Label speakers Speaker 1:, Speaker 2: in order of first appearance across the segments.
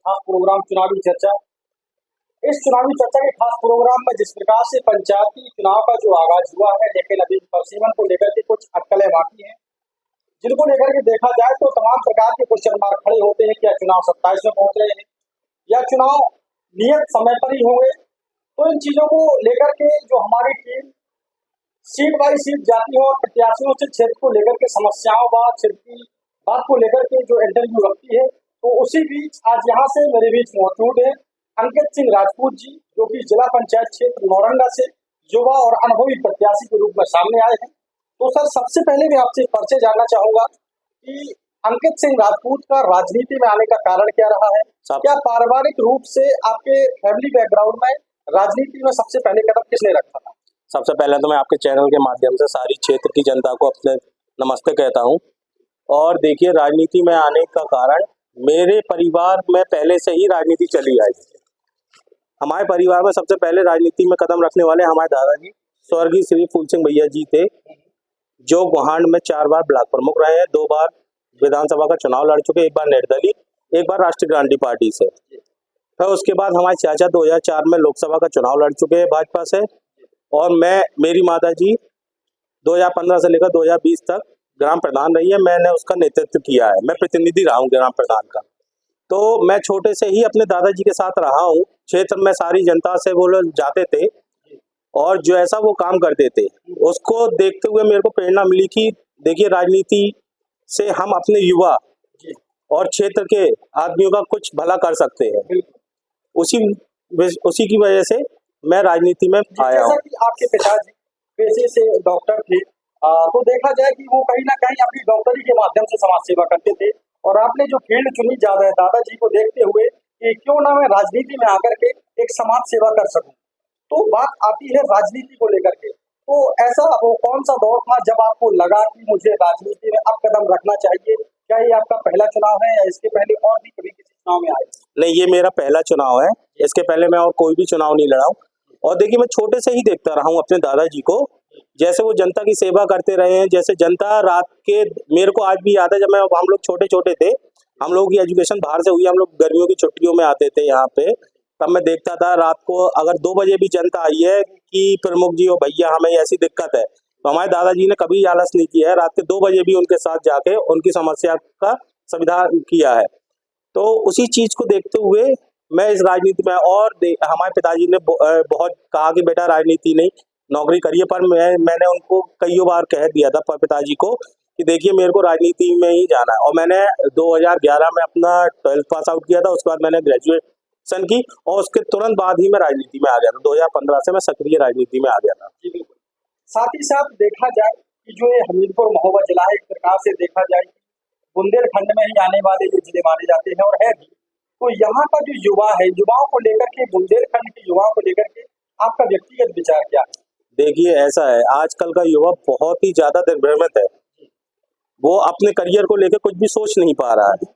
Speaker 1: खास प्रोग्राम चुनावी चर्चा। इस चुनावी चर्चा के खास प्रोग्राम में जिस प्रकार से पंचायती चुनाव का जो आगाज हुआ है, लेकिन अभी परिसीमन को लेकर के कुछ अटकलें बाकी हैं, जिनको लेकर के देखा जाए तो तमाम प्रकार के क्वेश्चन मार्क खड़े होते हैं। क्या चुनाव 27 में पहुंच रहे हैं या चुनाव नियत समय पर ही होंगे? तो इन चीजों को लेकर के जो हमारी टीम सीट बाई सीट जाती है और प्रत्याशियों से क्षेत्र को लेकर के समस्याओं व क्षेत्र की बात को लेकर के जो इंटरव्यू रखती है, तो उसी बीच आज यहाँ से मेरे बीच मौजूद है अंकित सिंह राजपूत जी, जो कि जिला पंचायत क्षेत्र नौरंगा से युवा और अनुभवी प्रत्याशी के रूप में सामने आए हैं। तो सर, सबसे पहले मैं आपसे परिचय जानना चाहूंगा कि अंकित सिंह राजपूत का राजनीति में आने का कारण क्या रहा है? क्या पारिवारिक रूप से आपके फैमिली बैकग्राउंड में राजनीति में सबसे पहले कदम किसने रखा था?
Speaker 2: सबसे पहले तो मैं आपके चैनल के माध्यम से सारी क्षेत्र की जनता को अपने नमस्ते कहता हूं। और देखिए, राजनीति में आने का कारण मेरे परिवार में पहले से ही राजनीति चली आई। हमारे परिवार में सबसे पहले राजनीति में कदम रखने वाले हमारे दादाजी स्वर्गीय श्री फूल सिंह भैया जी थे, जो गोहांड में 4 बार ब्लॉक प्रमुख रहे हैं, 2 बार विधानसभा का चुनाव लड़ चुके, 1 बार निर्दलीय, 1 बार राष्ट्रीय क्रांति पार्टी से। फिर उसके बाद हमारे चाचा 2004 में लोकसभा का चुनाव लड़ चुके हैं भाजपा से, और मेरी माता जी 2015 से लेकर 2020 तक ग्राम प्रधान रही है। मैंने उसका नेतृत्व किया है, मैं प्रतिनिधि रहा हूँ ग्राम प्रधान का। तो मैं छोटे से ही अपने दादाजी के साथ रहा हूँ। क्षेत्र में सारी जनता से वो लोग जाते थे और जो ऐसा वो काम करते थे, उसको देखते हुए मेरे को प्रेरणा मिली कि देखिए, राजनीति से हम अपने युवा और क्षेत्र के आदमियों का कुछ भला कर सकते हैं। उसी की वजह से मैं राजनीति में आया हूँ।
Speaker 1: जैसा कि आपके पिताजी पेशे से डॉक्टर थे, तो देखा जाए कि वो कहीं ना कहीं अपनी डॉक्टरी के माध्यम से समाज सेवा करते थे, और आपने जो फील्ड चुनी ज्यादा है दादाजी को देखते हुए कि क्यों ना मैं राजनीति में आकर के एक समाज सेवा कर सकूं। तो बात आती है राजनीति को लेकर के, तो ऐसा वो कौन सा दौर था जब आपको लगा कि मुझे राजनीति में अब कदम रखना चाहिए? क्या ये आपका पहला चुनाव है या इसके पहले और भी कभी किसी चुनाव में आए?
Speaker 2: नहीं, ये मेरा पहला चुनाव है। इसके पहले मैं और कोई भी चुनाव नहीं लड़ा हूँ। और देखिए, मैं छोटे से ही देखता रहा हूँ अपने दादाजी को, जैसे वो जनता की सेवा करते रहे हैं। जैसे जनता रात के, मेरे को आज भी याद है, जब हम लोग छोटे छोटे थे, हम लोगों की एजुकेशन बाहर से हुई, हम लोग गर्मियों की छुट्टियों में आते थे यहाँ पे, तब मैं देखता था रात को अगर 2 बजे भी जनता आई है कि प्रमुख जी और भैया हमें ऐसी दिक्कत है, तो हमारे दादाजी ने कभी आलस नहीं किया है, रात के 2 बजे भी उनके साथ जाके उनकी समस्या का समाधान किया है। तो उसी चीज को देखते हुए मैं इस राजनीति में, और हमारे पिताजी ने बहुत कहा कि बेटा राजनीति नहीं, नौकरी करिए, पर मैंने उनको कई बार कह दिया था पिताजी को कि देखिए, मेरे को राजनीति में ही जाना है। और मैंने 2011 में अपना 12th पास आउट किया था, उसके बाद मैंने ग्रेजुएशन की, और उसके तुरंत बाद ही मैं राजनीति में आ गया था। 2015 से मैं सक्रिय राजनीति में आ गया था।
Speaker 1: जी बिल्कुल। साथ ही साथ देखा जाए कि जो ये हमीरपुर महोबा जिला है, एक प्रकार से देखा जाए बुंदेलखंड में ही आने वाले ये जिले माने जाते हैं और है भी। तो यहाँ का जो युवा है, युवाओं को लेकर के, बुंदेलखंड के युवाओं को लेकर के आपका व्यक्तिगत विचार क्या है?
Speaker 2: देखिए, ऐसा है, आजकल का युवा बहुत ही ज्यादा दिग्भ्रमित है, वो अपने करियर को लेकर कुछ भी सोच नहीं पा रहा है।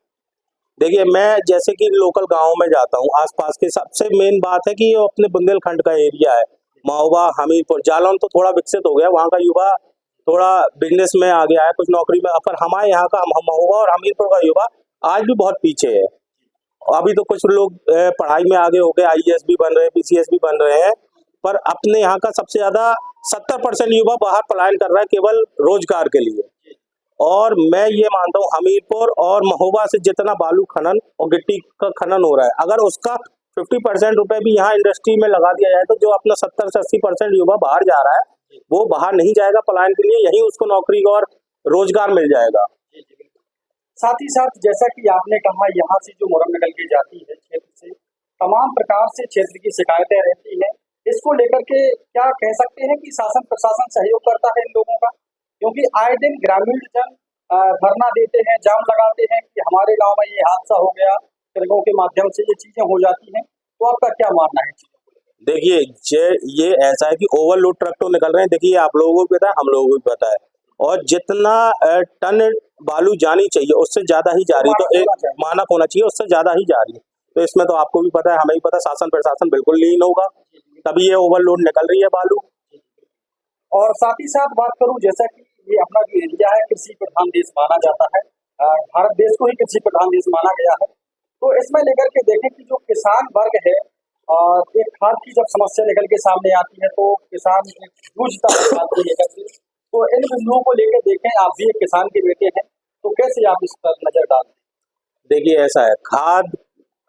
Speaker 2: देखिए, मैं जैसे कि लोकल गाँव में जाता हूँ, आसपास के सबसे मेन बात है कि अपने बुंदेलखंड का एरिया है, महोबा, हमीरपुर, जालौन तो थोड़ा विकसित हो गया, वहाँ का युवा थोड़ा बिजनेस में आ गया है, कुछ नौकरी में, पर हमारे यहाँ का महोबा और हमीरपुर का युवा आज भी बहुत पीछे है। अभी तो कुछ लोग पढ़ाई में आगे हो गए, IAS भी बन रहे हैं, PCS भी बन रहे हैं, पर अपने यहाँ का सबसे ज्यादा 70% युवा बाहर पलायन कर रहा है केवल रोजगार के लिए। और मैं ये मानता हूँ, हमीरपुर और महोबा से जितना बालू खनन और गिट्टी का खनन हो रहा है, अगर उसका 50% रुपए भी यहाँ इंडस्ट्री में लगा दिया जाए, तो जो अपना 70 से 80% युवा बाहर जा रहा है, वो बाहर नहीं जाएगा पलायन के लिए, यही उसको नौकरी और रोजगार मिल जाएगा।
Speaker 1: साथ ही साथ जैसा कि आपने कहा, यहाँ से जो मुरम निकल के जाती है क्षेत्र से, तमाम प्रकार से क्षेत्र की शिकायतें रहती हैं। इसको लेकर के क्या कह सकते हैं कि शासन प्रशासन सहयोग करता है इन लोगों का? क्योंकि आए दिन ग्रामीण जन धरना देते हैं, जाम लगाते हैं कि हमारे गांव में ये हादसा हो गया, ट्रकों के माध्यम से ये चीजें हो जाती हैं। तो आपका क्या मानना है?
Speaker 2: देखिए, ये ऐसा है कि ओवरलोड ट्रक तो निकल रहे हैं, देखिए आप लोगों को भी पता है, हम लोगों को भी पता है, और जितना टन बालू जानी चाहिए उससे ज्यादा ही जा रही, तो एक मानक होना चाहिए, उससे ज्यादा ही जा रही है। तो इसमें तो आपको भी पता है, हमें भी पता है, शासन प्रशासन बिल्कुल लीन होगा, तभी ये ओवरलोड निकल रही है बालू।
Speaker 1: और साथ ही साथ बात करूं, जैसा कि ये अपना जो एरिया है, कृषि प्रधान देश माना जाता है, भारत देश को ही कृषि प्रधान देश माना गया है। तो इसमें लेकर के देखें कि जो किसान वर्ग है, एक खाद की जब समस्या निकल के सामने आती है तो किसान एक जूझता है खाद को लेकर के। तो इन बिंदुओं को लेकर देखें, आप भी एक किसान के बेटे हैं, तो कैसे आप इस पर नजर डालते
Speaker 2: देखिए ऐसा है, खाद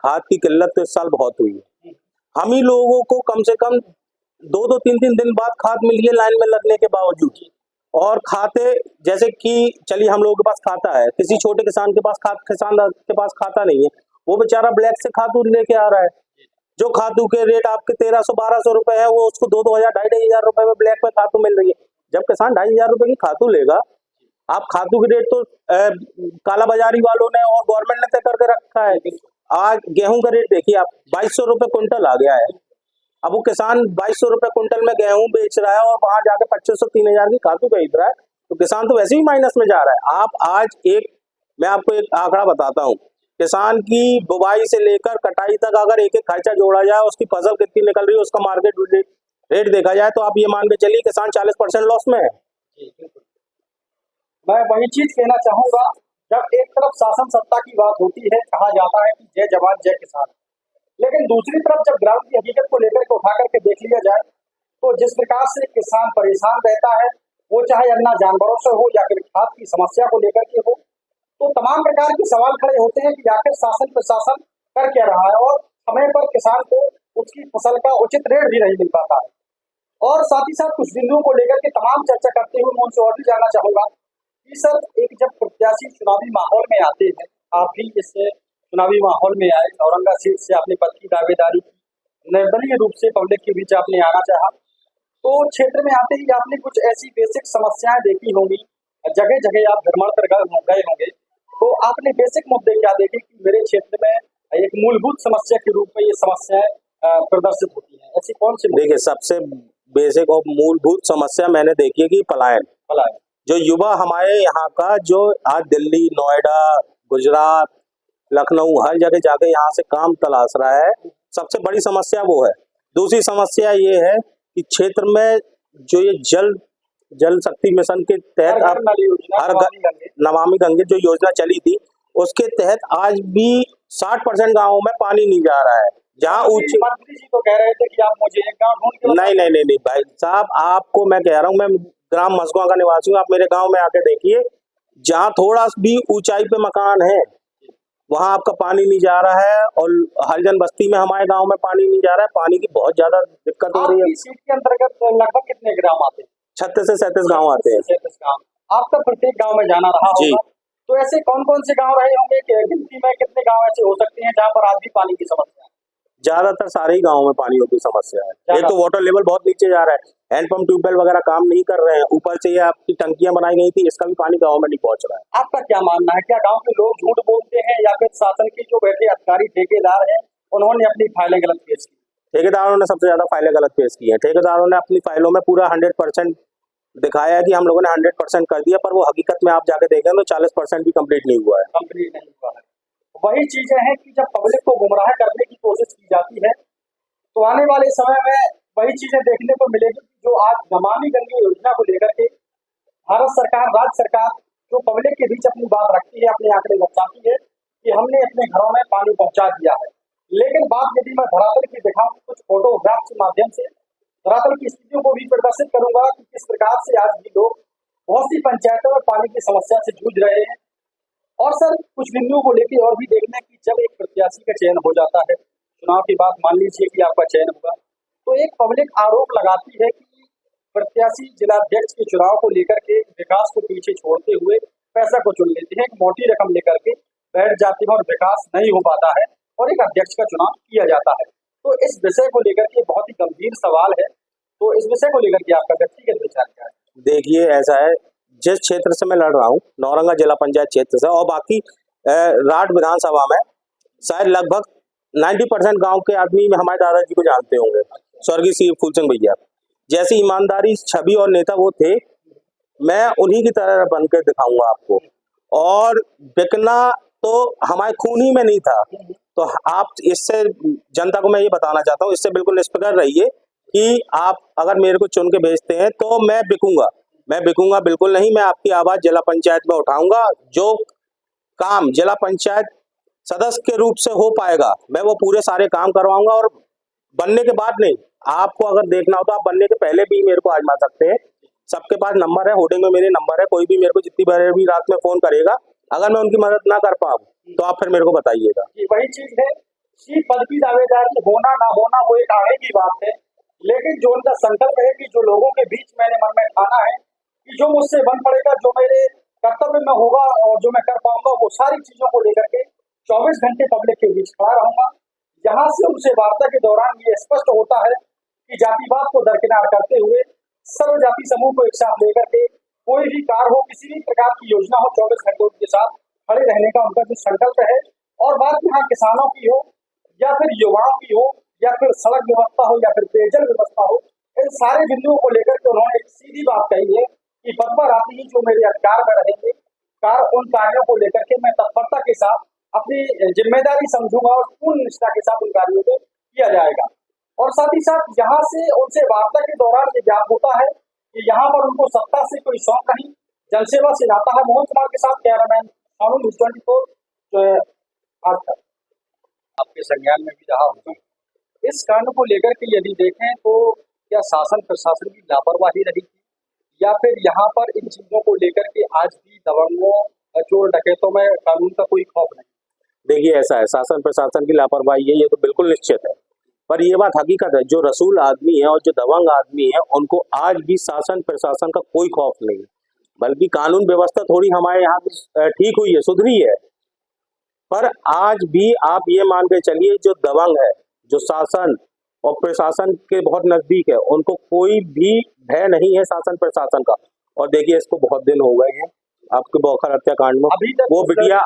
Speaker 2: खाद की किल्लत तो इस साल बहुत हुई है।
Speaker 1: हैं?
Speaker 2: हम ही लोगों को कम से कम 2-2 3-3 दिन बाद खाद मिली है लाइन में लगने के बावजूद। और खाते जैसे कि चलिए हम लोगों के पास खाता है, किसी छोटे किसान के पास खाता नहीं है, वो बेचारा ब्लैक से खातू लेके आ रहा है। जो खातू के रेट आपके 1300-1200 रुपए है, वो उसको 2-2 हजार 2,500 रुपए में ब्लैक में खातू मिल रही है। जब किसान 2,500 रुपए की खातू लेगा, आप खातू की रेट तो काला बाजारी वालों ने और गवर्नमेंट ने तय करके रखा है। आज गेहूं का रेट देखिए आप, 2,200 रुपए क्विंटल आ गया है। अब वो किसान 2,200 रुपए क्विंटल में गेहूं बेच रहा है और वहां जाकर 2,500-3,000 की खातू खरीद रहा है, तो किसान तो वैसे ही माइनस में जा रहा है। आप आज मैं आपको एक आंकड़ा बताता हूँ, किसान की बुवाई से लेकर कटाई तक अगर एक एक खर्चा जोड़ा जाए, उसकी फसल कितनी निकल रही है, उसका मार्केट रेट देखा जाए, तो आप ये मान के चलिए किसान 40% लॉस में है।
Speaker 1: जी बिल्कुल। मैं वही चीज कहना चाहूंगा, जब एक तरफ शासन सत्ता की बात होती है, कहा जाता है कि जय जवान जय किसान, लेकिन दूसरी तरफ जब ग्राउंड की हकीकत को लेकर के उठा करके देख लिया जाए, तो जिस प्रकार से किसान परेशान रहता है, वो चाहे अन्ना जानवरों से हो या फिर खाद की समस्या को लेकर के हो, तो तमाम प्रकार के सवाल खड़े होते हैं कि आखिर शासन प्रशासन कर क्या रहा है, और समय पर किसान को उसकी फसल का उचित रेट भी नहीं मिल पाता है। और साथ ही साथ कुछ बिंदुओं को लेकर के तमाम चर्चा करते हुए मैं उनसे और भी जानना चाहूंगा कि सर, एक जब प्रत्याशी चुनावी माहौल में आते हैं, आप भी इससे चुनावी माहौल में आए, औरंगा सीट से अपने पद की दावेदारी की, निर्दलीय रूप से पब्लिक के बीच आपने आना चाहा, तो क्षेत्र में आते ही आपने कुछ ऐसी बेसिक समस्याएं देखी होंगी, जगह जगह आप भ्रमण कर गए होंगे, तो आपने बेसिक मुद्दे क्या देखे कि मेरे क्षेत्र में एक मूलभूत समस्या के रूप में ये समस्याएं प्रदर्शित होती हैं? ऐसी कौन सी
Speaker 2: देखिए सबसे बेसिक और मूलभूत समस्या मैंने देखी है कि पलायन।
Speaker 1: मुद्दा है?
Speaker 2: जो युवा हमारे यहाँ का जो आज दिल्ली, नोएडा, गुजरात, लखनऊ हर जगह जाके यहाँ से काम तलाश रहा है, सबसे बड़ी समस्या वो है। दूसरी समस्या ये है कि क्षेत्र में जो ये जल शक्ति मिशन के तहत
Speaker 1: हर घर नल योजना,
Speaker 2: हर
Speaker 1: नमामि गंगे।
Speaker 2: नमामि गंगे जो योजना चली थी, उसके तहत आज भी 60% गाँवों में पानी नहीं जा रहा है। जहाँ ऊंची
Speaker 1: मंत्री जी तो कह रहे थे कि आप मुझे एक गांव ढूंढ के बताओ।
Speaker 2: नहीं भाई साहब, आपको मैं कह रहा हूँ, मैं ग्राम मसगुआ का निवासी हूँ, आप मेरे गांव में आके देखिए, जहाँ थोड़ा भी ऊंचाई पे मकान है वहां आपका पानी नहीं जा रहा है, और हरिजन बस्ती में हमारे गांव में पानी नहीं जा रहा है। पानी की बहुत ज्यादा दिक्कत हो रही है।
Speaker 1: आपकी सीट के अंतर्गत लगभग कितने ग्राम आते हैं?
Speaker 2: 36 से 37 गाँव आते हैं
Speaker 1: 37 गांव। आपका प्रत्येक गांव में जाना रहा
Speaker 2: जी।
Speaker 1: होगा, तो ऐसे कौन कौन से गांव रहे होंगे कि गिनती में कितने गांव ऐसे हो सकते हैं जहां पर आज भी पानी की समस्या है?
Speaker 2: ज्यादातर सारे ही गाँवों में पानी की समस्या है। एक तो वाटर लेवल बहुत नीचे जा रहा है, हैंडपंप ट्यूबवेल वगैरह काम नहीं कर रहे हैं, ऊपर से ये आपकी टंकियां बनाई गई थी, इसका भी पानी गाँव में नहीं पहुंच रहा है।
Speaker 1: आपका क्या मानना है, क्या गांव के लोग झूठ बोलते हैं या फिर शासन के जो बैठे अधिकारी ठेकेदार हैं उन्होंने अपनी फाइलें गलत पेश की?
Speaker 2: ठेकेदारों ने सबसे ज्यादा फाइलें गलत पेश की है। ठेकेदारों ने अपनी फाइलों में पूरा 100% दिखाया है कि हम लोगों ने 100% कर दिया, पर वो हकीकत में आप जाके देखें तो 40% भी कंप्लीट नहीं हुआ है।
Speaker 1: कंप्लीट नहीं हुआ है। वही चीजें हैं कि जब पब्लिक को गुमराह करने की कोशिश की जाती है, तो आने वाले समय में वही चीजें देखने को मिलेगी कि जो आज नमामि गंगे योजना को लेकर के भारत सरकार, राज्य सरकार जो पब्लिक के बीच अपनी बात रखती है, अपने आंकड़े दर्शाती है कि हमने अपने घरों में पानी पहुंचा दिया है, लेकिन बात यदि मैं धरातल की दिखाऊं, कुछ फोटोग्राफ के माध्यम से धरातल की स्थितियों को भी प्रदर्शित करूंगा कि किस प्रकार से आज भी लोग बहुत सी पंचायतों में पानी की समस्या से जूझ रहे हैं। और सर, कुछ बिंदुओं को लेकर और भी देखना है कि जब एक प्रत्याशी का चयन हो जाता है, चुनाव के बाद मान लीजिए कि आपका चयन हुआ, तो एक पब्लिक आरोप लगाती है कि प्रत्याशी जिलाध्यक्ष के चुनाव को लेकर के विकास को पीछे छोड़ते हुए पैसा को चुन लेते हैं, एक मोटी रकम लेकर के बैठ जाते हैं और विकास नहीं हो पाता है और एक अध्यक्ष का चुनाव किया जाता है। तो इस विषय को लेकर के बहुत ही गंभीर सवाल है, तो इस विषय को लेकर के आपका व्यक्तिगत विचार क्या है?
Speaker 2: देखिए ऐसा है, जिस क्षेत्र से मैं लड़ रहा हूँ, नौरंगा जिला पंचायत क्षेत्र से, और बाकी राठ विधानसभा में शायद लगभग 90% गांव के आदमी हमारे दादाजी को जानते होंगे, स्वर्गीय श्री फूल सिंह भैया। जैसी ईमानदारी, छवि और नेता वो थे, मैं उन्हीं की तरह बनकर दिखाऊंगा आपको। और बिकना तो हमारे खून ही में नहीं था। तो आप इससे जनता को मैं ये बताना चाहता हूँ, इससे बिल्कुल निष्फिक्र रहिए कि आप अगर मेरे को चुन के भेजते हैं तो मैं बिकूंगा बिल्कुल नहीं। मैं आपकी आवाज जिला पंचायत में उठाऊंगा। जो काम जिला पंचायत सदस्य के रूप से हो पाएगा, मैं वो पूरे सारे काम करवाऊंगा। और बनने के बाद नहीं, आपको अगर देखना हो तो आप बनने के पहले भी मेरे को आजमा सकते हैं। सबके पास नंबर है, होर्डिंग में मेरे नंबर है, कोई भी मेरे को जितनी बार भी रात में फोन करेगा, अगर मैं उनकी मदद ना कर पाऊँ तो आप फिर मेरे को बताइएगा।
Speaker 1: वही चीज है कि पद की दावेदारी होना ना होना वो एक आगे की बात है, लेकिन जो उनका संकल्प है कि जो लोगों के बीच मैंने मन में ठाना है कि जो मुझसे बन पड़ेगा, जो मेरे कर्तव्य में होगा और जो मैं कर पाऊंगा, वो सारी चीजों को लेकर के 24 घंटे पब्लिक के बीच खड़ा रहूंगा। यहाँ से उनसे वार्ता के दौरान ये स्पष्ट होता है कि जातिवाद को दरकिनार करते हुए सर्व जाति समूह को एक साथ लेकर के कोई भी कार्य हो, किसी भी प्रकार की योजना हो, 24 घंटे उनके साथ खड़े रहने का उनका जो संकल्प है। और बात यहाँ किसानों की हो या फिर युवाओं की हो या फिर सड़क व्यवस्था हो या फिर पेयजल व्यवस्था हो, इन सारे बिंदुओं को लेकर के उन्होंने एक सीधी बात कही है कि पद पर आते ही जो मेरे अधिकार में रहेंगे उन कार्यों को लेकर के मैं तत्परता के साथ अपनी जिम्मेदारी समझूंगा और पूर्ण निष्ठा के साथ उन कार्यों को किया जाएगा। और साथ ही साथ यहाँ से उनसे वार्ता के दौरान ये ज्ञात होता है कि यहाँ पर उनको सत्ता से कोई शौक नहीं, जनसेवा से नाता है। मोहन कुमार के साथ कैमरामैन सोनू न्यूज़ 24 जो है आज तक आपके संज्ञान में भी रहा होगा। इस कांड को लेकर के यदि देखें तो क्या शासन प्रशासन की लापरवाही रही थी या फिर यहाँ पर इन चीजों को लेकर के आज भी दबंगों चोर डकैतों में कानून का कोई खौफ नहीं?
Speaker 2: देखिए, ऐसा है, शासन प्रशासन की लापरवाही है, ये तो बिल्कुल निश्चित है। पर ये बात हकीकत है, जो रसूल आदमी है और जो दबंग आदमी है उनको आज भी शासन प्रशासन का कोई खौफ नहीं है। बल्कि कानून व्यवस्था थोड़ी हमारे यहाँ की ठीक हुई है, सुधरी है, पर आज भी आप ये मान के चलिए जो दबंग है, जो शासन और प्रशासन के बहुत नजदीक है, उनको कोई भी भय नहीं है शासन प्रशासन का। और देखिए, इसको बहुत दिन हो गए हैं आपके बौखर हत्याकांड में। वो बिटिया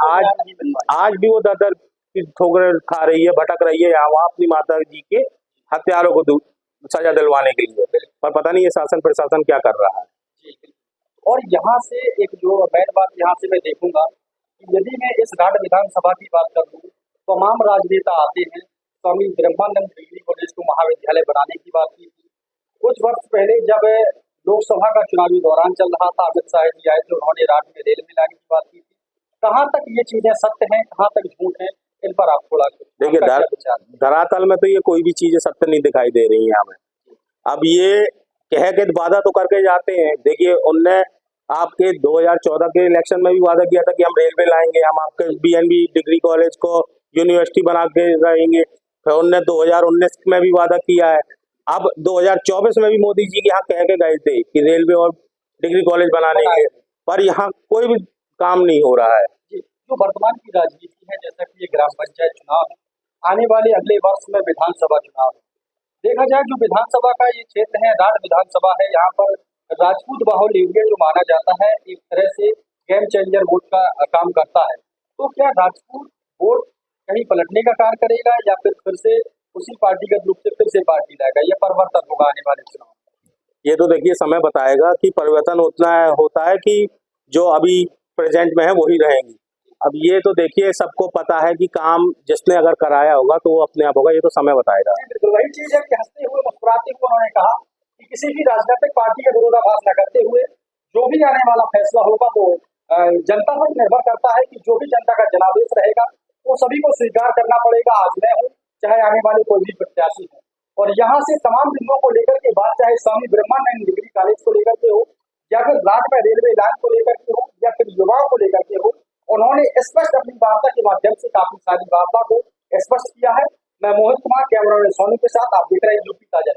Speaker 2: आज भी वो दर की ठोकर खा रही है, भटक रही है यहाँ वहाँ अपनी माता जी के हत्यारों को सजा दिलवाने के लिए, पर पता नहीं ये शासन प्रशासन क्या कर रहा है।
Speaker 1: और यहाँ से एक जो मेन बात यहाँ से मैं देखूंगा कि यदि मैं इस घाट विधानसभा की बात कर लूँ, तमाम राजनेता आते हैं। स्वामी ब्रह्मानंद डिग्री कॉलेज को महाविद्यालय बनाने की बात की थी। कुछ वर्ष पहले जब लोकसभा का चुनावी दौरान चल रहा था, अमित शाह जी आए तो उन्होंने रात में रेल में लाने की बात की थी। कहाँ तक ये चीजें सत्य हैं, कहाँ तक झूठ है, इन पर आप थोड़ा
Speaker 2: देखिए, धरातल में तो ये कोई भी चीजें सत्य नहीं दिखाई दे रही है हमें। अब ये कह के वादा तो करके जाते हैं। देखिए, उनने आपके 2014 के इलेक्शन में भी वादा किया था कि हम रेलवे लाएंगे, हम आपके बीएनबी डिग्री कॉलेज को यूनिवर्सिटी बना के रहेंगे। फिर उनने 2019 में भी वादा किया है। अब 2024 में भी मोदी जी के यहाँ कह के गए थे कि रेलवे और डिग्री कॉलेज बनाने के लिए, पर यहाँ कोई भी काम नहीं हो रहा है।
Speaker 1: जो वर्तमान की राजनीति है, जैसा कि ये ग्राम पंचायत चुनाव है, आने वाले अगले वर्ष में विधानसभा चुनाव है। देखा जाए जो विधानसभा का ये क्षेत्र है, राज विधानसभा है, यहाँ पर राजपूत बाहुल्य एरिया जो माना जाता है, एक तरह से गेम चेंजर वोट का काम करता है। तो क्या राजपूत वोट कहीं पलटने का कार्य करेगा या फिर से उसी पार्टीगत रूप से फिर से पार्टी लाएगा, या परिवर्तन होगा आने वाले चुनाव?
Speaker 2: ये तो देखिए समय बताएगा कि परिवर्तन उतना होता है कि जो अभी प्रेजेंट में है वही रहेंगी। अब ये तो देखिए सबको पता है कि काम जिसने अगर कराया होगा तो वो अपने आप होगा, ये तो समय बताएगा।
Speaker 1: तो वही चीज है कि हंसते हुए मुस्कुराते हुए उन्होंने कहा कि किसी भी राजनीतिक पार्टी का विरोधाभास न करते हुए जो भी आने वाला फैसला होगा वो जनता पर निर्भर करता है कि जो भी जनता का जनादेश रहेगा वो सभी को स्वीकार करना पड़ेगा। आज मैं हूँ, चाहे आने वाले कोई भी प्रत्याशी हो। और यहाँ से तमाम बिंदुओं को लेकर के बात, चाहे स्वामी ब्रह्मानंद डिग्री कॉलेज को लेकर के हो या फिर रात में रेलवे लाइन को लेकर के हो या फिर युवाओं को लेकर के हो, उन्होंने स्पष्ट अपनी वार्ता के माध्यम से काफी सारी वार्ता को स्पष्ट किया है। मैं मोहित कुमार, कैमरामैन सोनू के साथ, आप देख रहे हैं यूपी ताजा।